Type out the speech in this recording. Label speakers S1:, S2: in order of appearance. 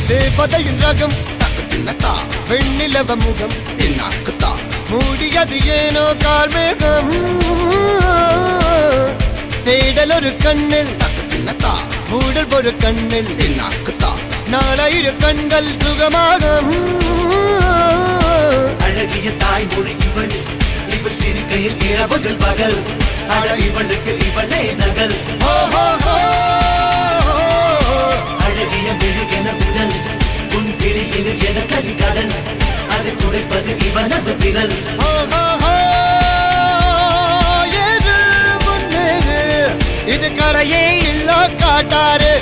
S1: தேவதையின் ரகம் வெண்ணிலவ முகம் மூடியது ஏனோ கார்மேகம் தேடல் ஒரு கண்ணில் மூடல் ஒரு கண்ணில் நாலாயிர கண்கள் சுகமாக
S2: அழகிய தாய்மொழி இவள் இவள் சிரிக்கையில் இரவுகள் பகல் அட இவளுக்கு இவளே நகல் அழகிய மெழுகென உடல் உன் கிளியில் என கரிகடல் அதை துடைப்பது இவனது விரல்
S1: இது கரையே இல்ல காட்டாரு